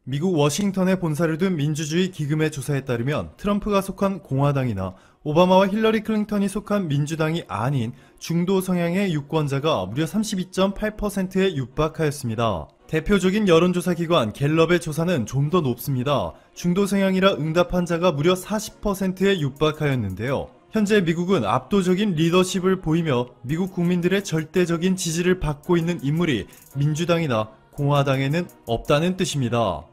미국 워싱턴에 본사를 둔 민주주의 기금의 조사에 따르면 트럼프가 속한 공화당이나 오바마와 힐러리 클린턴이 속한 민주당이 아닌 중도 성향의 유권자가 무려 32.8%에 육박하였습니다. 대표적인 여론조사 기관 갤럽의 조사는 좀 더 높습니다. 중도 성향이라 응답한 자가 무려 40%에 육박하였는데요. 현재 미국은 압도적인 리더십을 보이며 미국 국민들의 절대적인 지지를 받고 있는 인물이 민주당이나 공화당에는 없다는 뜻입니다.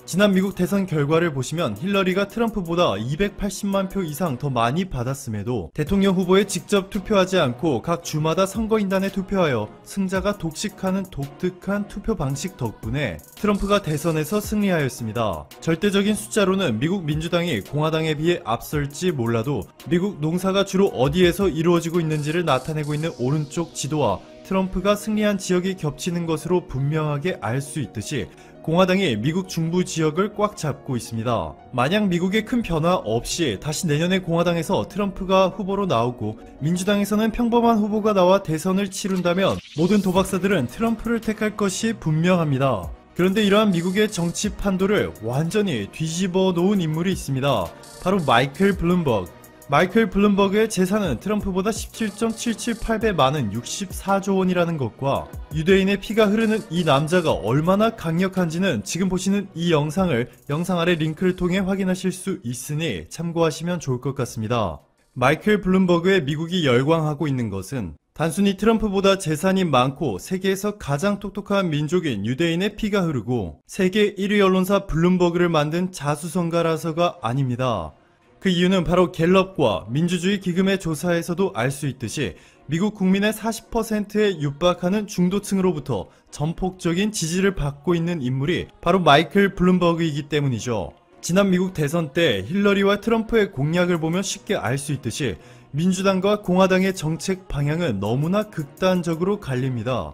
지난 미국 대선 결과를 보시면 힐러리가 트럼프보다 280만 표 이상 더 많이 받았음에도 대통령 후보에 직접 투표하지 않고 각 주마다 선거인단에 투표하여 승자가 독식하는 독특한 투표 방식 덕분에 트럼프가 대선에서 승리하였습니다. 절대적인 숫자로는 미국 민주당이 공화당에 비해 앞설지 몰라도 미국 농사가 주로 어디에서 이루어지고 있는지를 나타내고 있는 오른쪽 지도와 트럼프가 승리한 지역이 겹치는 것으로 분명하게 알 수 있듯이 공화당이 미국 중부 지역을 꽉 잡고 있습니다. 만약 미국에 큰 변화 없이 다시 내년에 공화당에서 트럼프가 후보로 나오고 민주당에서는 평범한 후보가 나와 대선을 치룬다면 모든 도박사들은 트럼프를 택할 것이 분명합니다. 그런데 이러한 미국의 정치 판도를 완전히 뒤집어 놓은 인물이 있습니다. 바로 마이클 블룸버그. 마이클 블룸버그의 재산은 트럼프보다 17.778배 많은 64조 원이라는 것과 유대인의 피가 흐르는 이 남자가 얼마나 강력한지는 지금 보시는 이 영상 아래 링크를 통해 확인하실 수 있으니 참고하시면 좋을 것 같습니다. 마이클 블룸버그의 미국이 열광하고 있는 것은 단순히 트럼프보다 재산이 많고 세계에서 가장 똑똑한 민족인 유대인의 피가 흐르고 세계 1위 언론사 블룸버그를 만든 자수성가라서가 아닙니다. 그 이유는 바로 갤럽과 민주주의 기금의 조사에서도 알 수 있듯이 미국 국민의 40%에 육박하는 중도층으로부터 전폭적인 지지를 받고 있는 인물이 바로 마이클 블룸버그이기 때문이죠. 지난 미국 대선 때 힐러리와 트럼프의 공약을 보면 쉽게 알 수 있듯이 민주당과 공화당의 정책 방향은 너무나 극단적으로 갈립니다.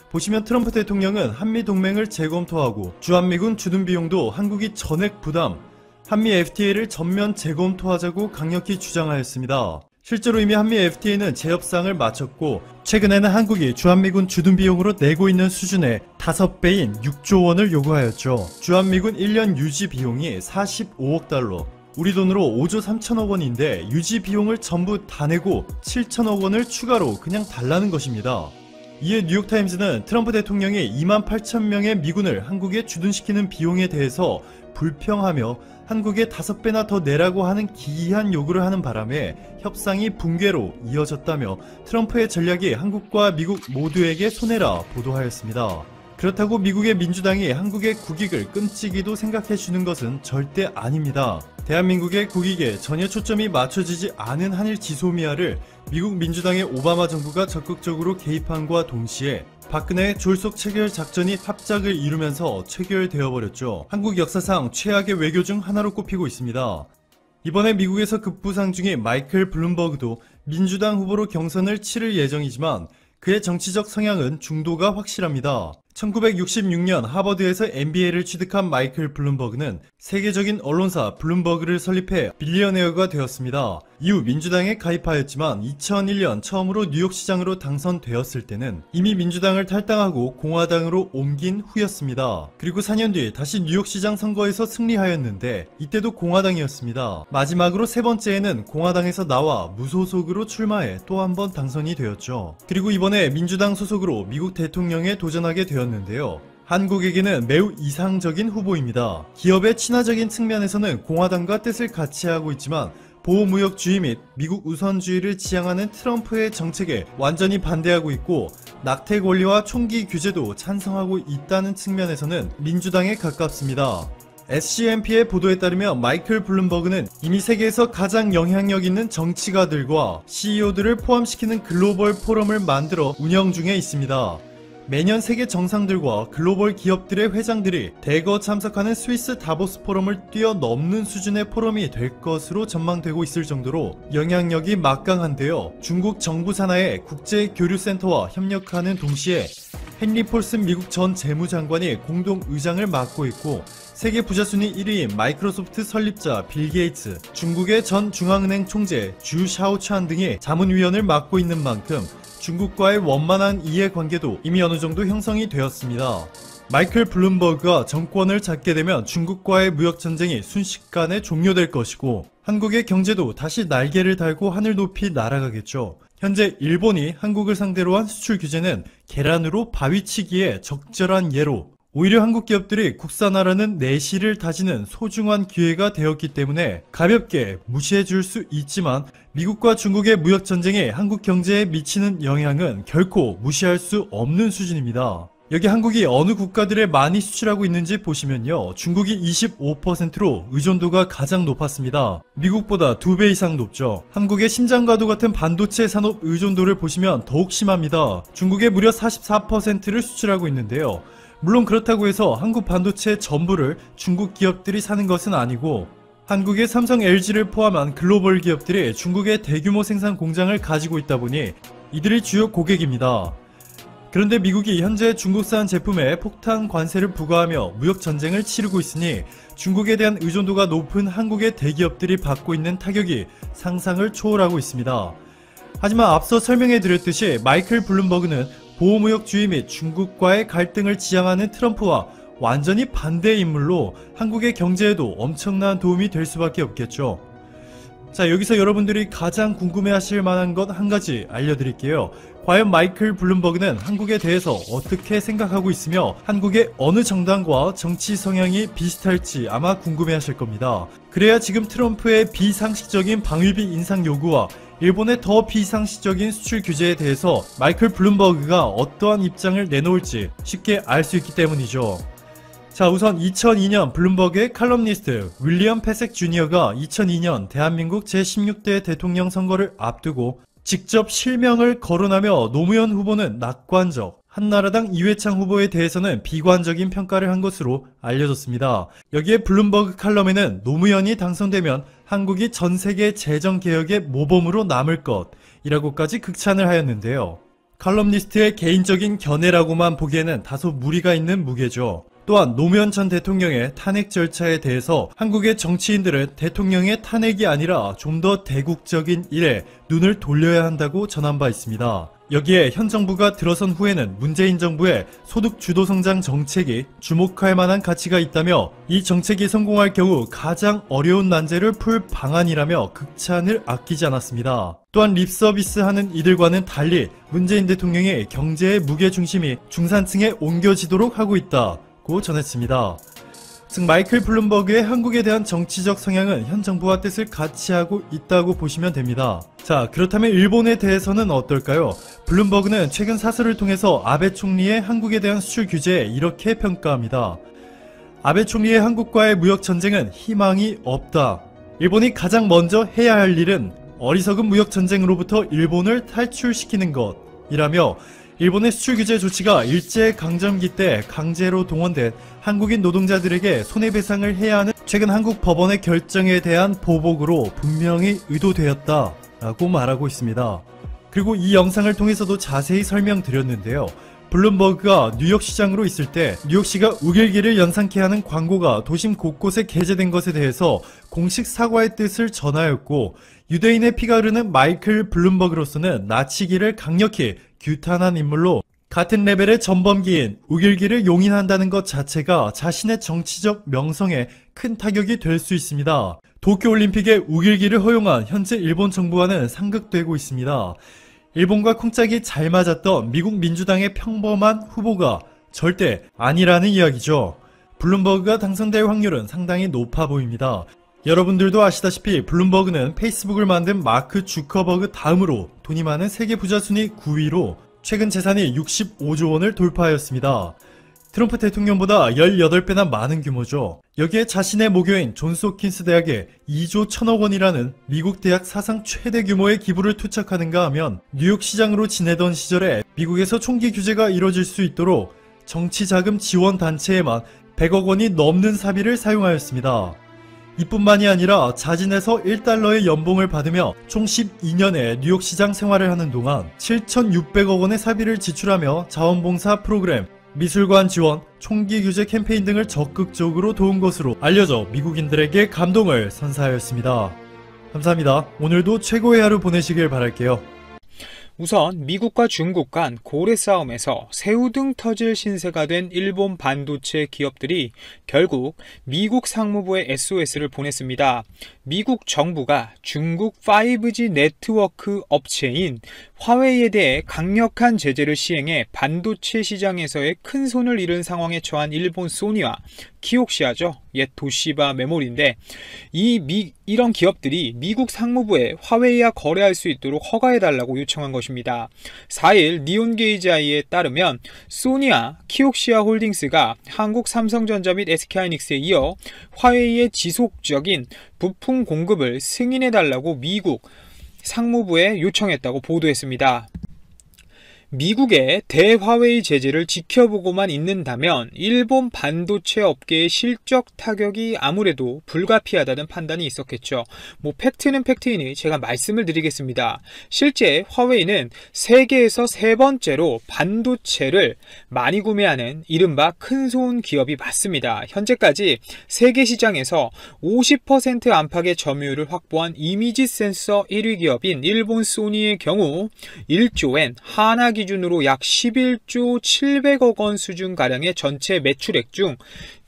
보시면 트럼프 대통령은 한미동맹을 재검토하고 주한미군 주둔 비용도 한국이 전액 부담, 한미 FTA를 전면 재검토하자고 강력히 주장하였습니다. 실제로 이미 한미 FTA는 재협상을 마쳤고 최근에는 한국이 주한미군 주둔 비용으로 내고 있는 수준의 5배인 6조 원을 요구하였죠. 주한미군 1년 유지 비용이 45억 달러, 우리 돈으로 5조 3천억 원인데 유지 비용을 전부 다 내고 7천억 원을 추가로 그냥 달라는 것입니다. 이에 뉴욕타임즈는 트럼프 대통령이 2만 8천 명의 미군을 한국에 주둔시키는 비용에 대해서 불평하며 한국에 5배나 더 내라고 하는 기이한 요구를 하는 바람에 협상이 붕괴로 이어졌다며 트럼프의 전략이 한국과 미국 모두에게 손해라 보도하였습니다. 그렇다고 미국의 민주당이 한국의 국익을 끔찍이도 생각해주는 것은 절대 아닙니다. 대한민국의 국익에 전혀 초점이 맞춰지지 않은 한일 지소미아를 미국 민주당의 오바마 정부가 적극적으로 개입함과 동시에 박근혜의 졸속 체결 작전이 합작을 이루면서 체결되어 버렸죠. 한국 역사상 최악의 외교 중 하나로 꼽히고 있습니다. 이번에 미국에서 급부상 중인 마이클 블룸버그도 민주당 후보로 경선을 치를 예정이지만 그의 정치적 성향은 중도가 확실합니다. 1966년 하버드에서 MBA를 취득한 마이클 블룸버그는 세계적인 언론사 블룸버그를 설립해 빌리어네어가 되었습니다. 이후 민주당에 가입하였지만 2001년 처음으로 뉴욕시장으로 당선되었을 때는 이미 민주당을 탈당하고 공화당으로 옮긴 후였습니다. 그리고 4년 뒤 다시 뉴욕시장 선거에서 승리하였는데 이때도 공화당이었습니다. 마지막으로 세 번째에는 공화당에서 나와 무소속으로 출마해 또 한 번 당선이 되었죠. 그리고 이번에 민주당 소속으로 미국 대통령에 도전하게 되었는데요. 한국에게는 매우 이상적인 후보입니다. 기업의 친화적인 측면에서는 공화당과 뜻을 같이 하고 있지만 보호무역주의 및 미국 우선주의를 지향하는 트럼프의 정책에 완전히 반대하고 있고 낙태 권리와 총기 규제도 찬성하고 있다는 측면에서는 민주당에 가깝습니다. SCMP의 보도에 따르면 마이클 블룸버그는 이미 세계에서 가장 영향력 있는 정치가들과 CEO들을 포함시키는 글로벌 포럼을 만들어 운영 중에 있습니다. 매년 세계 정상들과 글로벌 기업들의 회장들이 대거 참석하는 스위스 다보스 포럼을 뛰어넘는 수준의 포럼이 될 것으로 전망되고 있을 정도로 영향력이 막강한데요. 중국 정부 산하의 국제교류센터와 협력하는 동시에 헨리 폴슨 미국 전 재무장관이 공동 의장을 맡고 있고 세계 부자 순위 1위인 마이크로소프트 설립자 빌 게이츠, 중국의 전 중앙은행 총재 주 샤오찬 등이 자문위원을 맡고 있는 만큼 중국과의 원만한 이해관계도 이미 어느 정도 형성이 되었습니다. 마이클 블룸버그가 정권을 잡게 되면 중국과의 무역전쟁이 순식간에 종료될 것이고 한국의 경제도 다시 날개를 달고 하늘 높이 날아가겠죠. 현재 일본이 한국을 상대로 한 수출 규제는 계란으로 바위치기에 적절한 예로 오히려 한국 기업들이 국산화라는 내실을 다지는 소중한 기회가 되었기 때문에 가볍게 무시해 줄 수 있지만 미국과 중국의 무역전쟁이 한국 경제에 미치는 영향은 결코 무시할 수 없는 수준입니다. 여기 한국이 어느 국가들에 많이 수출하고 있는지 보시면요. 중국이 25%로 의존도가 가장 높았습니다. 미국보다 2배 이상 높죠. 한국의 심장과도 같은 반도체 산업 의존도를 보시면 더욱 심합니다. 중국에 무려 44%를 수출하고 있는데요. 물론 그렇다고 해서 한국 반도체 전부를 중국 기업들이 사는 것은 아니고 한국의 삼성, LG를 포함한 글로벌 기업들이 중국의 대규모 생산 공장을 가지고 있다 보니 이들이 주요 고객입니다. 그런데 미국이 현재 중국산 제품에 폭탄 관세를 부과하며 무역 전쟁을 치르고 있으니 중국에 대한 의존도가 높은 한국의 대기업들이 받고 있는 타격이 상상을 초월하고 있습니다. 하지만 앞서 설명해 드렸듯이 마이클 블룸버그는 보호무역주의 및 중국과의 갈등을 지향하는 트럼프와 완전히 반대의 인물로 한국의 경제에도 엄청난 도움이 될 수밖에 없겠죠. 자, 여기서 여러분들이 가장 궁금해하실 만한 것 한 가지 알려드릴게요. 과연 마이클 블룸버그는 한국에 대해서 어떻게 생각하고 있으며 한국의 어느 정당과 정치 성향이 비슷할지 아마 궁금해하실 겁니다. 그래야 지금 트럼프의 비상식적인 방위비 인상 요구와 일본의 더 비상식적인 수출 규제에 대해서 마이클 블룸버그가 어떠한 입장을 내놓을지 쉽게 알 수 있기 때문이죠. 자, 우선 2002년 블룸버그의 칼럼니스트 윌리엄 패색 주니어가 2002년 대한민국 제16대 대통령 선거를 앞두고 직접 실명을 거론하며 노무현 후보는 낙관적, 한나라당 이회창 후보에 대해서는 비관적인 평가를 한 것으로 알려졌습니다. 여기에 블룸버그 칼럼에는 노무현이 당선되면 한국이 전세계 재정개혁의 모범으로 남을 것이라고까지 극찬을 하였는데요. 칼럼니스트의 개인적인 견해라고만 보기에는 다소 무리가 있는 무게죠. 또한 노무현 전 대통령의 탄핵 절차에 대해서 한국의 정치인들은 대통령의 탄핵이 아니라 좀 더 대국적인 일에 눈을 돌려야 한다고 전한 바 있습니다. 여기에 현 정부가 들어선 후에는 문재인 정부의 소득 주도 성장 정책이 주목할 만한 가치가 있다며 이 정책이 성공할 경우 가장 어려운 난제를 풀 방안이라며 극찬을 아끼지 않았습니다. 또한 립서비스하는 이들과는 달리 문재인 대통령의 경제의 무게중심이 중산층에 옮겨지도록 하고 있다고 전했습니다. 즉 마이클 블룸버그의 한국에 대한 정치적 성향은 현 정부와 뜻을 같이 하고 있다고 보시면 됩니다. 자, 그렇다면 일본에 대해서는 어떨까요? 블룸버그는 최근 사설을 통해서 아베 총리의 한국에 대한 수출 규제에 이렇게 평가합니다. 아베 총리의 한국과의 무역 전쟁은 희망이 없다. 일본이 가장 먼저 해야 할 일은 어리석은 무역 전쟁으로부터 일본을 탈출시키는 것이라며 일본의 수출 규제 조치가 일제강점기 때 강제로 동원된 한국인 노동자들에게 손해배상을 해야 하는 최근 한국 법원의 결정에 대한 보복으로 분명히 의도되었다라고 말하고 있습니다. 그리고 이 영상을 통해서도 자세히 설명드렸는데요. 블룸버그가 뉴욕시장으로 있을 때 뉴욕시가 우길기를 연상케 하는 광고가 도심 곳곳에 게재된 것에 대해서 공식 사과의 뜻을 전하였고 유대인의 피가 흐르는 마이클 블룸버그로서는 나치기를 강력히 규탄한 인물로 같은 레벨의 전범기인 우길기를 용인한다는 것 자체가 자신의 정치적 명성에 큰 타격이 될 수 있습니다. 도쿄올림픽에 우길기를 허용한 현재 일본 정부와는 상극되고 있습니다. 일본과 쿵짝이 잘 맞았던 미국 민주당의 평범한 후보가 절대 아니라는 이야기죠. 블룸버그가 당선될 확률은 상당히 높아 보입니다. 여러분들도 아시다시피 블룸버그는 페이스북을 만든 마크 주커버그 다음으로 돈이 많은 세계 부자 순위 9위로 최근 재산이 65조 원을 돌파하였습니다. 트럼프 대통령보다 18배나 많은 규모죠. 여기에 자신의 모교인 존스 홉킨스 대학에 2조 1천억 원이라는 미국 대학 사상 최대 규모의 기부를 투척하는가 하면 뉴욕 시장으로 지내던 시절에 미국에서 총기 규제가 이뤄질 수 있도록 정치자금 지원 단체에만 100억 원이 넘는 사비를 사용하였습니다. 이뿐만이 아니라 자진해서 1달러의 연봉을 받으며 총 12년의 뉴욕시장 생활을 하는 동안 7,600억 원의 사비를 지출하며 자원봉사 프로그램, 미술관 지원, 총기 규제 캠페인 등을 적극적으로 도운 것으로 알려져 미국인들에게 감동을 선사하였습니다. 감사합니다. 오늘도 최고의 하루 보내시길 바랄게요. 우선 미국과 중국 간 고래 싸움에서 새우등 터질 신세가 된 일본 반도체 기업들이 결국 미국 상무부에 SOS를 보냈습니다. 미국 정부가 중국 5G 네트워크 업체인 화웨이에 대해 강력한 제재를 시행해 반도체 시장에서의 큰 손을 잃은 상황에 처한 일본 소니와 키옥시아죠. 옛 도시바 메모리인데 이런 기업들이 미국 상무부에 화웨이와 거래할 수 있도록 허가해달라고 요청한 것입니다. 4일 니온게이지아이에 따르면 소니와 키옥시아 홀딩스가 한국 삼성전자 및 SK하이닉스에 이어 화웨이의 지속적인 부품 공급을 승인해달라고 미국 상무부에 요청했다고 보도했습니다. 미국의 대화웨이 제재를 지켜보고만 있는다면 일본 반도체 업계의 실적 타격이 아무래도 불가피하다는 판단이 있었겠죠. 팩트는 팩트이니 제가 말씀을 드리겠습니다. 실제 화웨이는 세계에서 세 번째로 반도체를 많이 구매하는 이른바 큰손 기업이 맞습니다. 현재까지 세계 시장에서 50% 안팎의 점유율을 확보한 이미지 센서 1위 기업인 일본 소니의 경우 1조엔 하나 기준으로 약 11조 700억 원 수준가량의 전체 매출액 중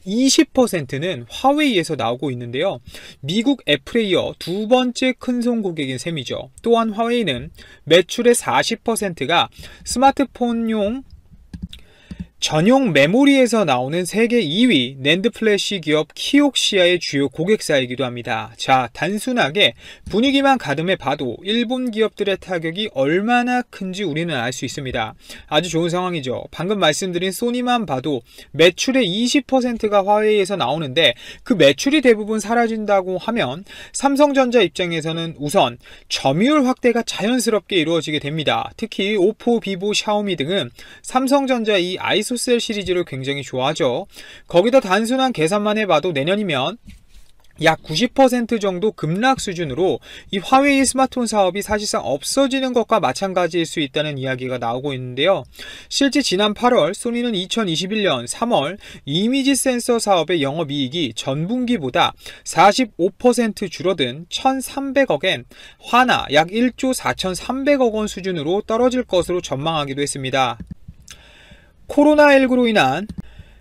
20%는 화웨이에서 나오고 있는데요. 미국 애플에 이어 두 번째 큰손 고객인 셈이죠. 또한 화웨이는 매출의 40%가 스마트폰용 전용 메모리에서 나오는 세계 2위 낸드 플래시 기업 키옥시아의 주요 고객사이기도 합니다. 자, 단순하게 분위기만 가늠해 봐도 일본 기업들의 타격이 얼마나 큰지 우리는 알 수 있습니다. 아주 좋은 상황이죠. 방금 말씀드린 소니만 봐도 매출의 20%가 화웨이에서 나오는데 그 매출이 대부분 사라진다고 하면 삼성전자 입장에서는 우선 점유율 확대가 자연스럽게 이루어지게 됩니다. 특히 오포, 비보, 샤오미 등은 삼성전자 이 아이소셀 시리즈를 굉장히 좋아하죠. 거기다 단순한 계산만 해봐도 내년이면 약 90% 정도 급락 수준으로 이 화웨이 스마트폰 사업이 사실상 없어지는 것과 마찬가지일 수 있다는 이야기가 나오고 있는데요. 실제 지난 8월 소니는 2021년 3월 이미지 센서 사업의 영업이익이 전분기보다 45% 줄어든 1,300억엔 화나 약 1조 4,300억 원 수준으로 떨어질 것으로 전망하기도 했습니다. 코로나19로 인한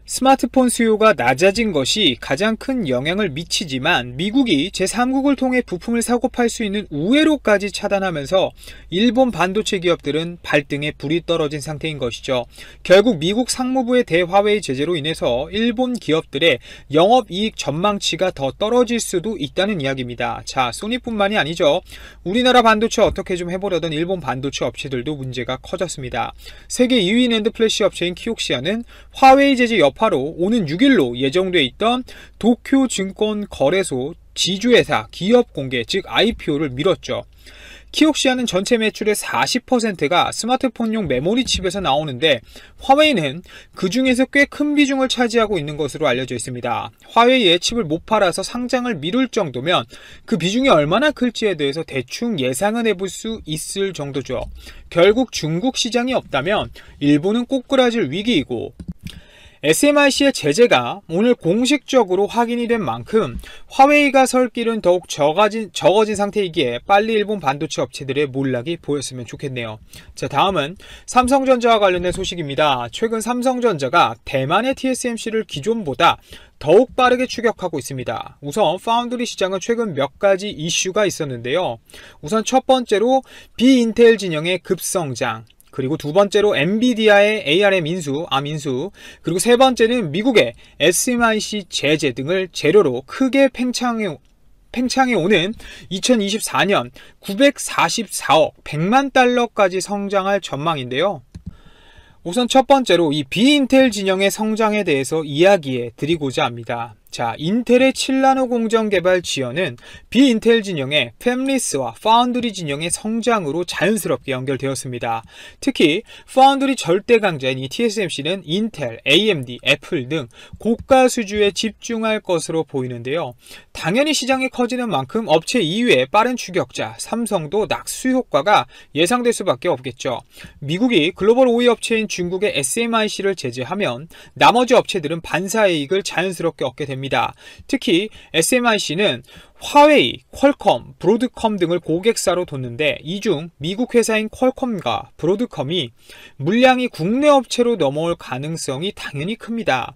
스마트폰 수요가 낮아진 것이 가장 큰 영향을 미치지만 미국이 제3국을 통해 부품을 사고 팔 수 있는 우회로까지 차단하면서 일본 반도체 기업들은 발등에 불이 떨어진 상태인 것이죠. 결국 미국 상무부의 대화웨이 제재로 인해서 일본 기업들의 영업이익 전망치가 더 떨어질 수도 있다는 이야기입니다. 자, 소니뿐만이 아니죠. 우리나라 반도체 어떻게 좀 해보려던 일본 반도체 업체들도 문제가 커졌습니다. 세계 2위 낸드 플래시 업체인 키옥시아는 화웨이 제재 여파로 오는 6일로 예정돼 있던 도쿄증권거래소 지주회사 기업공개 즉 IPO를 미뤘죠. 키옥시아는 전체 매출의 40%가 스마트폰용 메모리 칩에서 나오는데 화웨이는 그 중에서 꽤 큰 비중을 차지하고 있는 것으로 알려져 있습니다. 화웨이에 칩을 못 팔아서 상장을 미룰 정도면 그 비중이 얼마나 클지에 대해서 대충 예상은 해볼 수 있을 정도죠. 결국 중국 시장이 없다면 일본은 꼬꾸라질 위기이고 SMIC의 제재가 오늘 공식적으로 확인이 된 만큼 화웨이가 설 길은 더욱 적어진 상태이기에 빨리 일본 반도체 업체들의 몰락이 보였으면 좋겠네요. 자, 다음은 삼성전자와 관련된 소식입니다. 최근 삼성전자가 대만의 TSMC를 기존보다 더욱 빠르게 추격하고 있습니다. 우선 파운드리 시장은 최근 몇 가지 이슈가 있었는데요. 우선 첫 번째로 비인텔 진영의 급성장, 그리고 두 번째로 엔비디아의 ARM 인수, 그리고 세 번째는 미국의 SMIC 제재 등을 재료로 크게 팽창해 오는 2024년 944억 100만 달러까지 성장할 전망인데요. 우선 첫 번째로 이 비인텔 진영의 성장에 대해서 이야기해 드리고자 합니다. 자, 인텔의 7나노 공정 개발 지연은 비인텔 진영의 팹리스와 파운드리 진영의 성장으로 자연스럽게 연결되었습니다. 특히 파운드리 절대 강자인 이 TSMC는 인텔, AMD, 애플 등 고가 수주에 집중할 것으로 보이는데요. 당연히 시장이 커지는 만큼 업체 이외의 빠른 추격자 삼성도 낙수 효과가 예상될 수밖에 없겠죠. 미국이 글로벌 5위 업체인 중국의 SMIC를 제재하면 나머지 업체들은 반사이익을 자연스럽게 얻게 됩니다. 됩니다. 특히 SMIC는 화웨이, 퀄컴, 브로드컴 등을 고객사로 뒀는데 이 중 미국 회사인 퀄컴과 브로드컴이 물량이 국내 업체로 넘어올 가능성이 당연히 큽니다.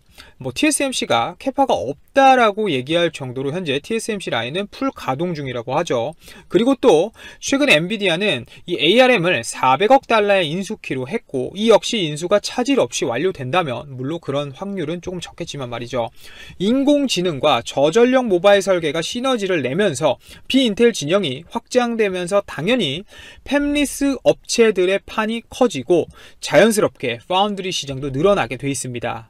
TSMC가 캐파가 없다라고 얘기할 정도로 현재 TSMC 라인은 풀 가동 중이라고 하죠. 그리고 또 최근 엔비디아는 이 ARM을 400억 달러에 인수키로 했고 이 역시 인수가 차질 없이 완료된다면 물론 그런 확률은 조금 적겠지만 말이죠. 인공지능과 저전력 모바일 설계가 시너지를 내면서 비인텔 진영이 확장되면서 당연히 팹리스 업체들의 판이 커지고 자연스럽게 파운드리 시장도 늘어나게 돼 있습니다.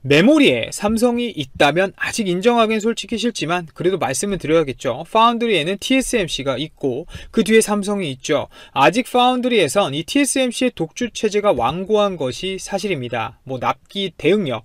메모리에 삼성이 있다면 아직 인정하기는 솔직히 싫지만 그래도 말씀을 드려야겠죠. 파운드리에는 TSMC가 있고 그 뒤에 삼성이 있죠. 아직 파운드리에선 이 TSMC의 독주 체제가 완고한 것이 사실입니다. 납기 대응력,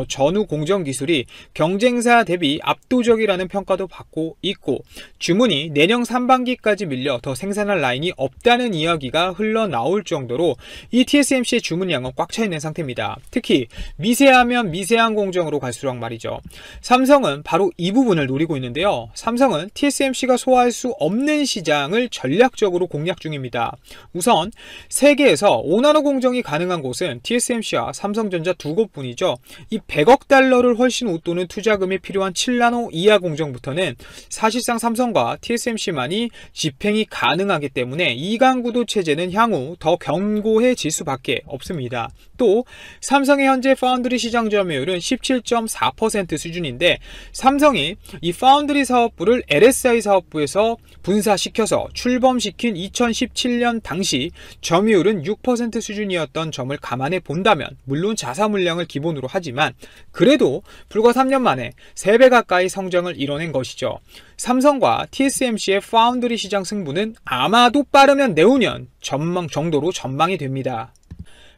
전후 공정 기술이 경쟁사 대비 압도적이라는 평가도 받고 있고 주문이 내년 상반기까지 밀려 더 생산할 라인이 없다는 이야기가 흘러나올 정도로 이 TSMC의 주문량은 꽉 차 있는 상태입니다. 특히 미세하면 미세한 공정으로 갈수록 말이죠. 삼성은 바로 이 부분을 노리고 있는데요. 삼성은 TSMC가 소화할 수 없는 시장을 전략적으로 공략 중입니다. 우선 세계에서 5나노 공정이 가능한 곳은 TSMC와 삼성전자 두 곳뿐이죠. 이 100억 달러를 훨씬 웃도는 투자금이 필요한 7나노 이하 공정부터는 사실상 삼성과 TSMC만이 집행이 가능하기 때문에 이강구도 체제는 향후 더 견고해질 수밖에 없습니다. 또 삼성의 현재 파운드리 시장 점유율은 17.4% 수준인데 삼성이 이 파운드리 사업부를 LSI 사업부에서 분사시켜서 출범시킨 2017년 당시 점유율은 6% 수준이었던 점을 감안해 본다면 물론 자사 물량을 기본으로 하지만 그래도 불과 3년 만에 3배 가까이 성장을 이뤄낸 것이죠. 삼성과 TSMC의 파운드리 시장 승부는 아마도 빠르면 내후년 정도로 전망이 됩니다.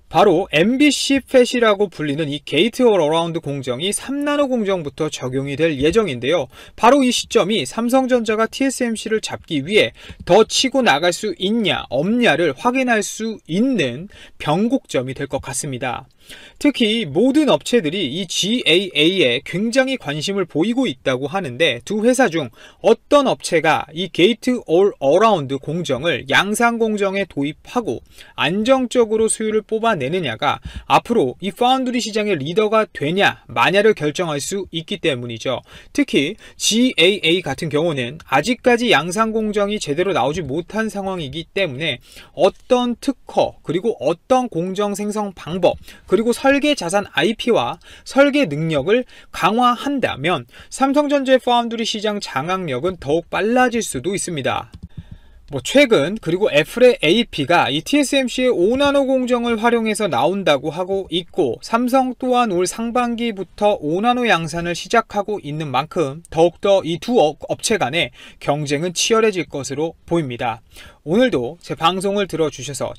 바로 MBC 팻이라고 불리는 이 게이트 올 어라운드 공정이 3나노 공정부터 적용이 될 예정인데요. 바로 이 시점이 삼성전자가 TSMC를 잡기 위해 더 치고 나갈 수 있냐 없냐를 확인할 수 있는 변곡점이 될 것 같습니다. 특히 모든 업체들이 이 GAA에 굉장히 관심을 보이고 있다고 하는데 두 회사 중 어떤 업체가 이 게이트 올 어라운드 공정을 양산 공정에 도입하고 안정적으로 수율을 뽑아내느냐가 앞으로 이 파운드리 시장의 리더가 되냐 마냐를 결정할 수 있기 때문이죠. 특히 GAA 같은 경우는 아직까지 양산 공정이 제대로 나오지 못한 상황이기 때문에 어떤 특허 그리고 어떤 공정 생성 방법 그리고 설계 자산 IP와 설계 능력을 강화한다면 삼성전자의 파운드리 시장 장악력은 더욱 빨라질 수도 있습니다. 최근 그리고 애플의 AP가 이 TSMC의 5나노 공정을 활용해서 나온다고 하고 있고 삼성 또한 올 상반기부터 5나노 양산을 시작하고 있는 만큼 더욱더 이 두 업체 간의 경쟁은 치열해질 것으로 보입니다. 오늘도 제 방송을 들어주셔서